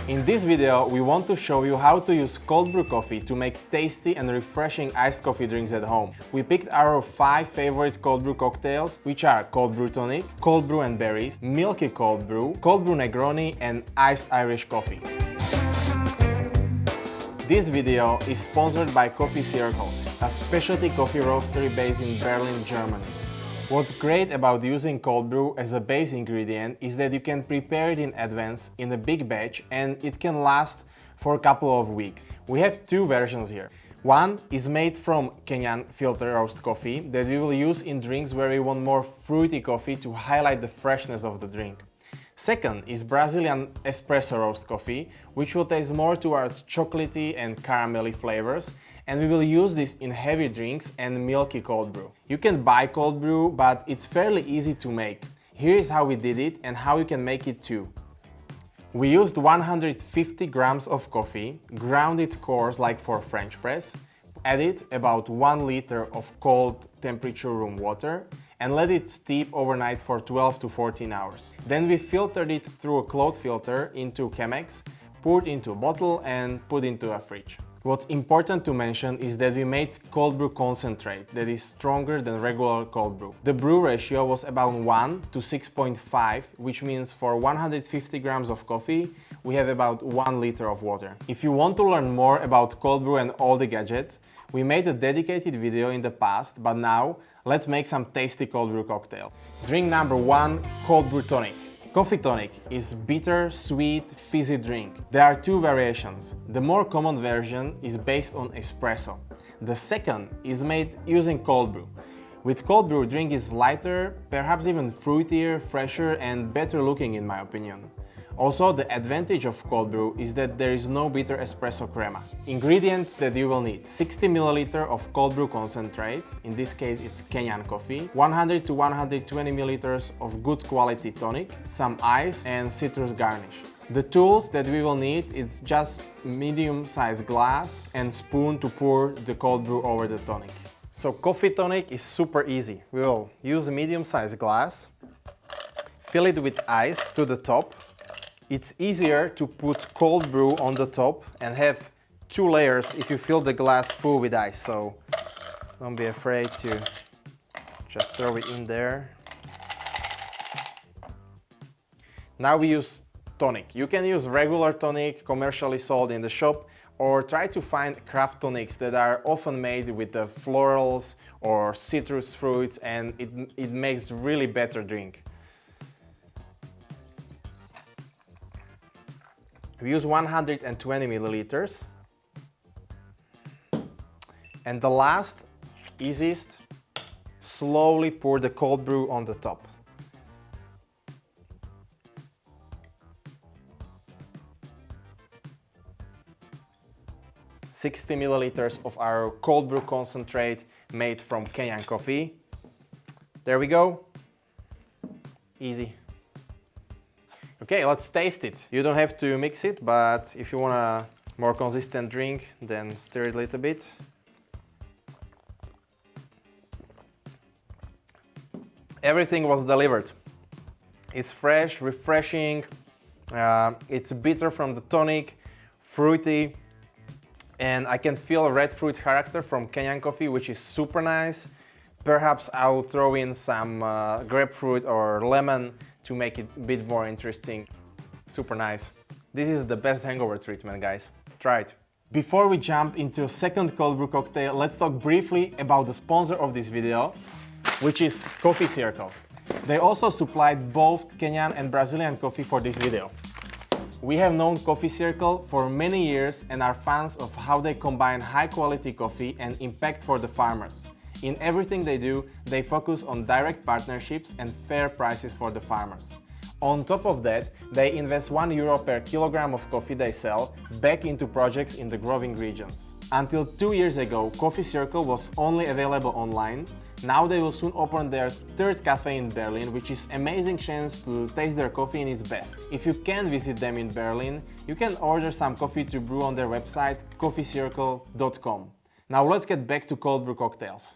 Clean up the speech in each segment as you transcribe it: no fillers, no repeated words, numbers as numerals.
In this video, we want to show you how to use cold brew coffee to make tasty and refreshing iced coffee drinks at home. We picked our 5 favorite cold brew cocktails, which are Cold Brew Tonic, Cold Brew and Berries, Milky Cold Brew, Cold Brew Negroni and Iced Irish Coffee. This video is sponsored by Coffee Circle, a specialty coffee roastery based in Berlin, Germany. What's great about using cold brew as a base ingredient is that you can prepare it in advance in a big batch and it can last for a couple of weeks. We have 2 versions here. One is made from Kenyan filter roast coffee that we will use in drinks where we want more fruity coffee to highlight the freshness of the drink. Second is Brazilian espresso roast coffee, which will taste more towards chocolatey and caramelly flavors, and we will use this in heavy drinks and milky cold brew. You can buy cold brew, but it's fairly easy to make. Here is how we did it and how you can make it too. We used 150 grams of coffee, ground it coarse like for French press, added about 1 liter of cold temperature room water, and let it steep overnight for 12 to 14 hours. Then we filtered it through a cloth filter into Chemex, poured into a bottle and put into a fridge. What's important to mention is that we made cold brew concentrate that is stronger than regular cold brew. The brew ratio was about 1 to 6.5, which means for 150 grams of coffee, we have about 1 liter of water. If you want to learn more about cold brew and all the gadgets, we made a dedicated video in the past, but now let's make some tasty cold brew cocktail. Drink number 1, Cold Brew Tonic. Coffee tonic is bitter, sweet, fizzy drink. There are 2 variations. The more common version is based on espresso. The second is made using cold brew. With cold brew, drink is lighter, perhaps even fruitier, fresher and better looking in my opinion. Also, the advantage of cold brew is that there is no bitter espresso crema. Ingredients that you will need: 60 ml of cold brew concentrate, in this case it's Kenyan coffee, 100 to 120 ml of good quality tonic, some ice and citrus garnish. The tools that we will need is just medium-sized glass and spoon to pour the cold brew over the tonic. So coffee tonic is super easy. We will use a medium-sized glass, fill it with ice to the top. It's easier to put cold brew on the top and have 2 layers if you fill the glass full with ice, so don't be afraid to just throw it in there. Now we use tonic. You can use regular tonic commercially sold in the shop, or try to find craft tonics that are often made with the florals or citrus fruits, and it makes really better drink. We use 120 milliliters. And the last, easiest, slowly pour the cold brew on the top. $60 milliliters of our cold brew concentrate made from Kenyan coffee. There we go. Easy. Okay, let's taste it. You don't have to mix it, but if you want a more consistent drink, then stir it a little bit. Everything was delivered. It's fresh, refreshing, it's bitter from the tonic, fruity, and I can feel a red fruit character from Kenyan coffee, which is super nice. Perhaps I'll throw in some grapefruit or lemon to make it a bit more interesting. Super nice. This is the best hangover treatment, guys. Try it. Before we jump into a second cold brew cocktail, let's talk briefly about the sponsor of this video, which is Coffee Circle. They also supplied both Kenyan and Brazilian coffee for this video. We have known Coffee Circle for many years and are fans of how they combine high quality coffee and impact for the farmers. In everything they do, they focus on direct partnerships and fair prices for the farmers. On top of that, they invest €1 per kilogram of coffee they sell back into projects in the growing regions. Until 2 years ago, Coffee Circle was only available online. Now they will soon open their 3rd cafe in Berlin, which is an amazing chance to taste their coffee in its best. If you can visit them in Berlin, you can order some coffee to brew on their website, coffeecircle.com. Now let's get back to cold brew cocktails.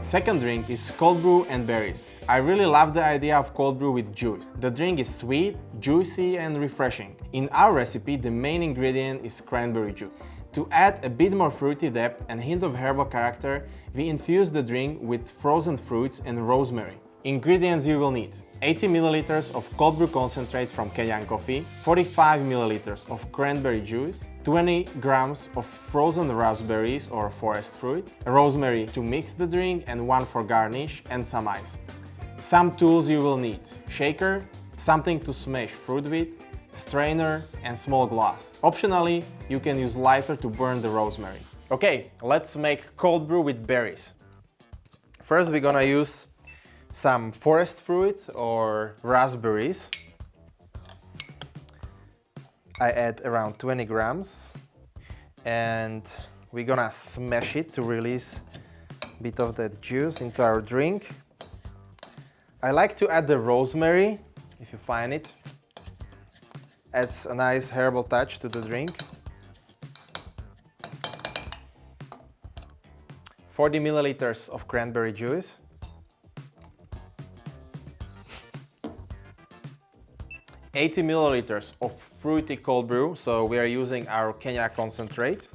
Second drink is cold brew and berries. I really love the idea of cold brew with juice. The drink is sweet, juicy and refreshing. In our recipe, the main ingredient is cranberry juice. To add a bit more fruity depth and hint of herbal character, we infuse the drink with frozen fruits and rosemary. Ingredients you will need: 80 ml of cold brew concentrate from Kenyan coffee, 45 ml of cranberry juice, 20 grams of frozen raspberries or forest fruit, rosemary to mix the drink and one for garnish, and some ice. Some tools you will need: shaker, something to smash fruit with, strainer and small glass. Optionally, you can use lighter to burn the rosemary. Okay, let's make cold brew with berries. First we're gonna use some forest fruit or raspberries. I add around 20 grams and we're gonna smash it to release a bit of that juice into our drink. I like to add the rosemary, if you find it. Adds a nice herbal touch to the drink. 40 milliliters of cranberry juice. 80 milliliters of fruity cold brew, so we are using our Kenya concentrate.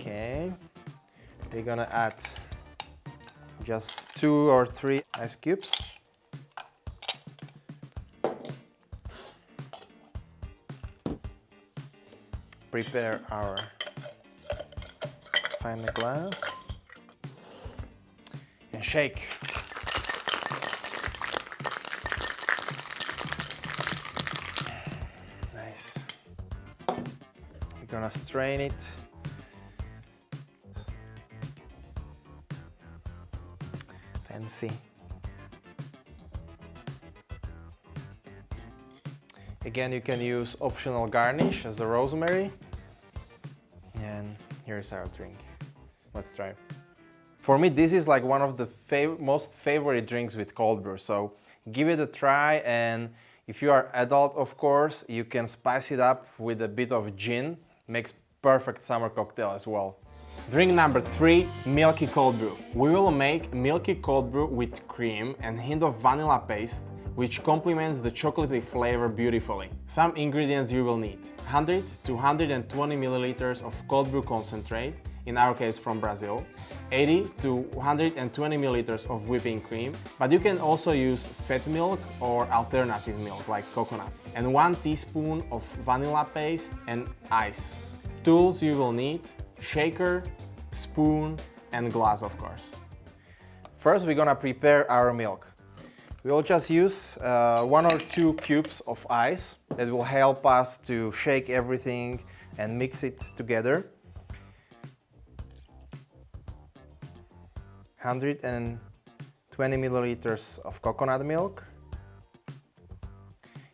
Okay, we're gonna add just 2 or 3 ice cubes. Prepare our final glass and shake. Nice. We're gonna strain it. Fancy. Again, you can use optional garnish as the rosemary. And here's our drink. Let's try. For me, this is like one of the most favorite drinks with cold brew. So give it a try, and if you are adult, of course, you can spice it up with a bit of gin. Makes perfect summer cocktail as well. Drink number 3, Milky Cold Brew. We will make Milky Cold Brew with cream and hint of vanilla paste, which complements the chocolatey flavor beautifully. Some ingredients you will need: 100 to 120 milliliters of cold brew concentrate, in our case from Brazil, 80 to 120 milliliters of whipping cream, but you can also use fat milk or alternative milk like coconut, and 1 teaspoon of vanilla paste and ice. Tools you will need: shaker, spoon and glass, of course. First we're gonna prepare our milk. We will just use 1 or 2 cubes of ice that will help us to shake everything and mix it together. 120 milliliters of coconut milk.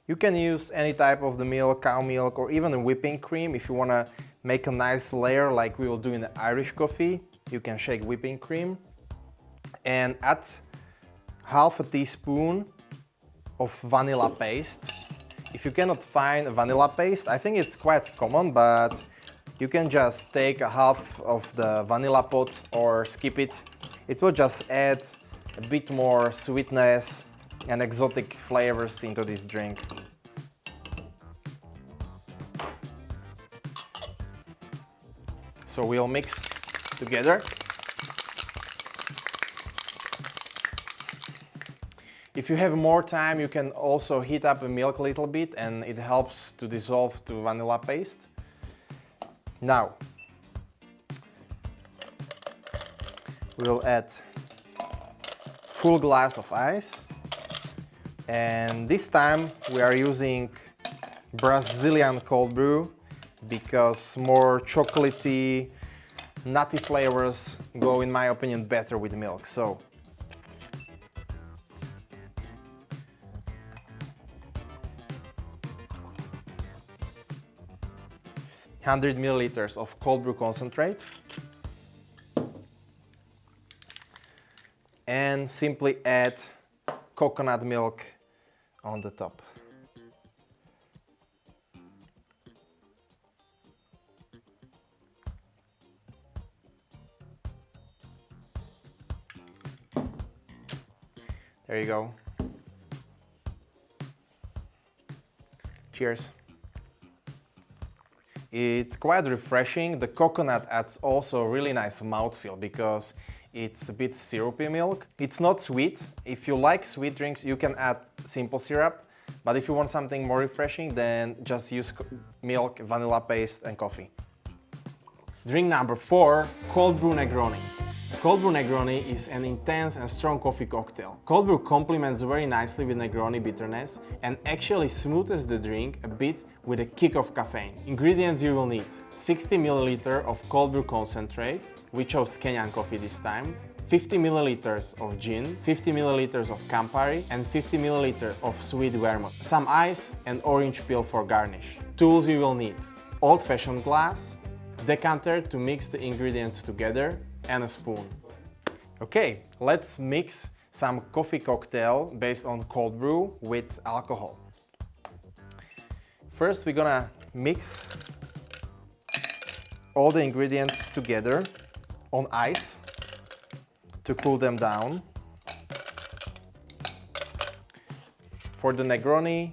You can use any type of the milk, cow milk, or even whipping cream. If you want to make a nice layer like we will do in the Irish coffee, you can shake whipping cream. And add half a teaspoon of vanilla paste. If you cannot find vanilla paste, I think it's quite common, but you can just take a half of the vanilla pot or skip it. It will just add a bit more sweetness and exotic flavors into this drink. So we'll mix together. If you have more time, you can also heat up the milk a little bit, and it helps to dissolve to vanilla paste. Now, we'll add full glass of ice, and this time we are using Brazilian cold brew because more chocolatey, nutty flavors go, in my opinion, better with milk. So 100 milliliters of cold brew concentrate, and simply add coconut milk on the top. There you go. Cheers. It's quite refreshing. The coconut adds also a really nice mouthfeel because it's a bit syrupy milk. It's not sweet. If you like sweet drinks, you can add simple syrup. But if you want something more refreshing, then just use milk, vanilla paste and coffee. Drink number 4, Cold Brew Negroni. Cold Brew Negroni is an intense and strong coffee cocktail. Cold Brew complements very nicely with Negroni bitterness and actually smoothes the drink a bit with a kick of caffeine. Ingredients you will need: 60 ml of Cold Brew concentrate, we chose Kenyan coffee this time, 50 ml of gin, 50 ml of Campari and 50 ml of sweet vermouth, some ice and orange peel for garnish. Tools you will need: old-fashioned glass, decanter to mix the ingredients together, and a spoon. Okay, let's mix some coffee cocktail based on cold brew with alcohol. First, we're gonna mix all the ingredients together on ice to cool them down. For the Negroni,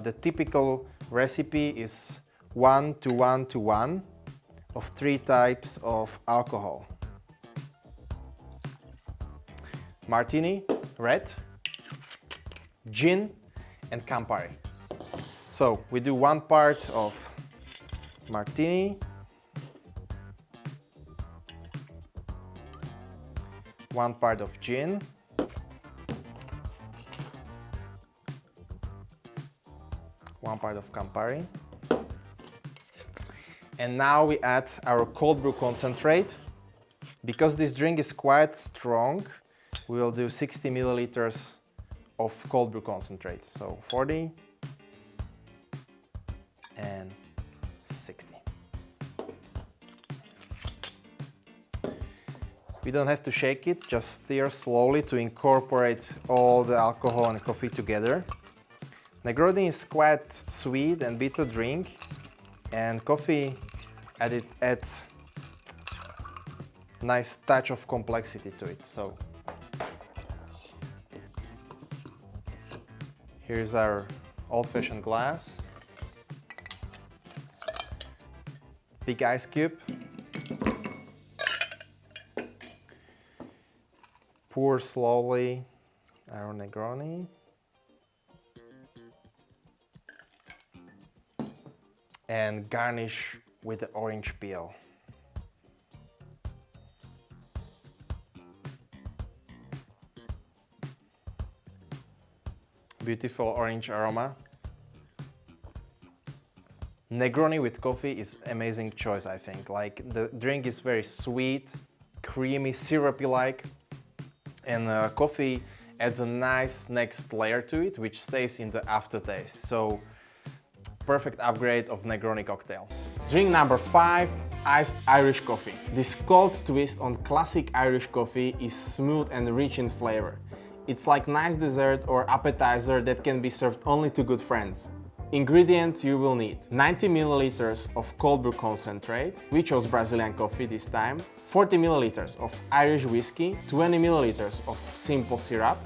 the typical recipe is 1 to 1 to 1 of 3 types of alcohol. Martini, red, gin and Campari. So we do 1 part of Martini, 1 part of gin, 1 part of Campari. And now we add our cold brew concentrate. Because this drink is quite strong, we will do 60 ml of cold brew concentrate. So 40 and 60. We don't have to shake it, just stir slowly to incorporate all the alcohol and coffee together. Negroni is quite sweet and bitter drink, and coffee adds nice touch of complexity to it. So here's our old-fashioned glass, big ice cube, pour slowly our Negroni, and garnish with the orange peel. Beautiful orange aroma. Negroni with coffee is amazing choice, I think. Like, the drink is very sweet, creamy, syrupy-like, and coffee adds a nice next layer to it, which stays in the aftertaste. So, perfect upgrade of Negroni cocktail. Drink number 5, iced Irish coffee. This cold twist on classic Irish coffee is smooth and rich in flavor. It's like nice dessert or appetizer that can be served only to good friends. Ingredients you will need: 90 ml of cold brew concentrate, we chose Brazilian coffee this time, 40 ml of Irish whiskey, 20 ml of simple syrup,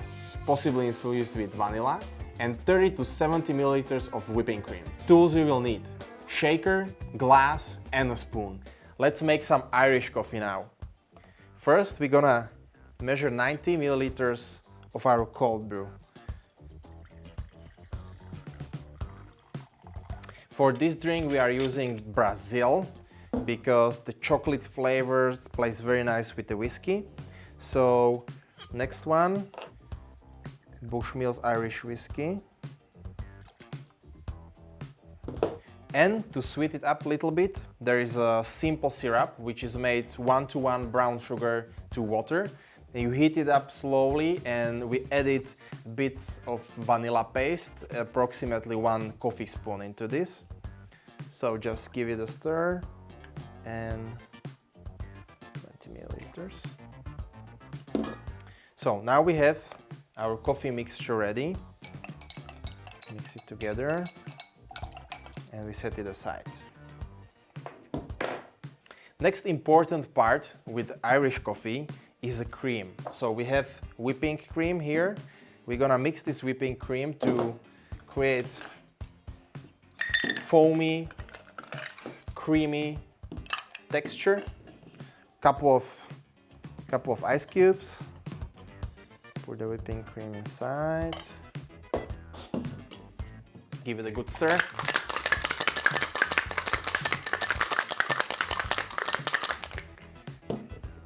possibly infused with vanilla, and 30 to 70 ml of whipping cream. Tools you will need: shaker, glass, and a spoon. Let's make some Irish coffee now. First, we're gonna measure 90 ml of our cold brew. For this drink we are using Brazil because the chocolate flavor plays very nice with the whiskey. So next one, Bushmills Irish whiskey. And to sweeten it up a little bit, there is a simple syrup which is made 1 to 1 brown sugar to water. You heat it up slowly and we added bits of vanilla paste, approximately 1 coffee spoon into this. So just give it a stir and 20 milliliters. So now we have our coffee mixture ready. Mix it together and we set it aside. Next important part with Irish coffee is a cream. So we have whipping cream here, We're gonna mix this whipping cream to create foamy, creamy texture. Couple of ice cubes. Pour the whipping cream inside. Give it a good stir.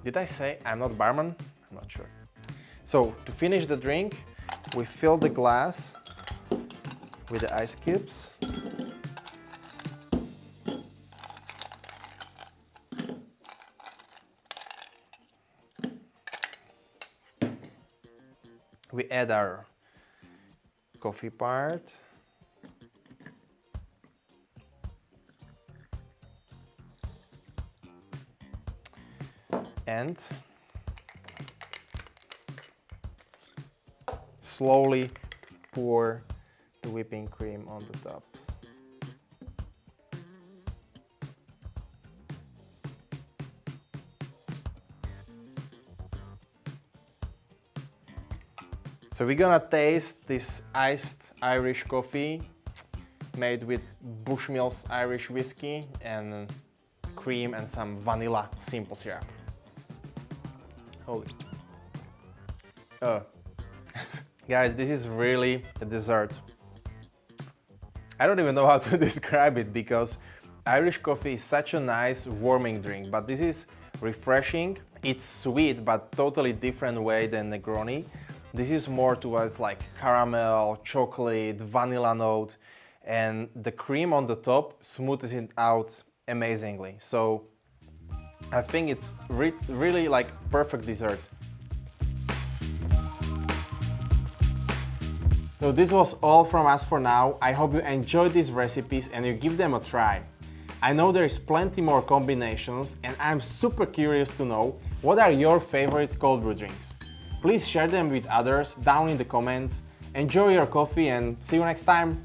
Did I say I'm not barman? I'm not sure. So to finish the drink, we fill the glass with the ice cubes. We add our coffee part. And slowly pour the whipping cream on the top. So we're gonna taste this iced Irish coffee made with Bushmills Irish whiskey and cream and some vanilla simple syrup. Holy. Guys, this is really a dessert. I don't even know how to describe it because Irish coffee is such a nice warming drink, but this is refreshing. It's sweet, but totally different way than Negroni. This is more towards like caramel, chocolate, vanilla note, and the cream on the top smoothes it out amazingly. So I think it's really like perfect dessert. So this was all from us for now. I hope you enjoyed these recipes and you give them a try. I know there is plenty more combinations and I'm super curious to know what are your favorite cold brew drinks. Please share them with others down in the comments. Enjoy your coffee and see you next time!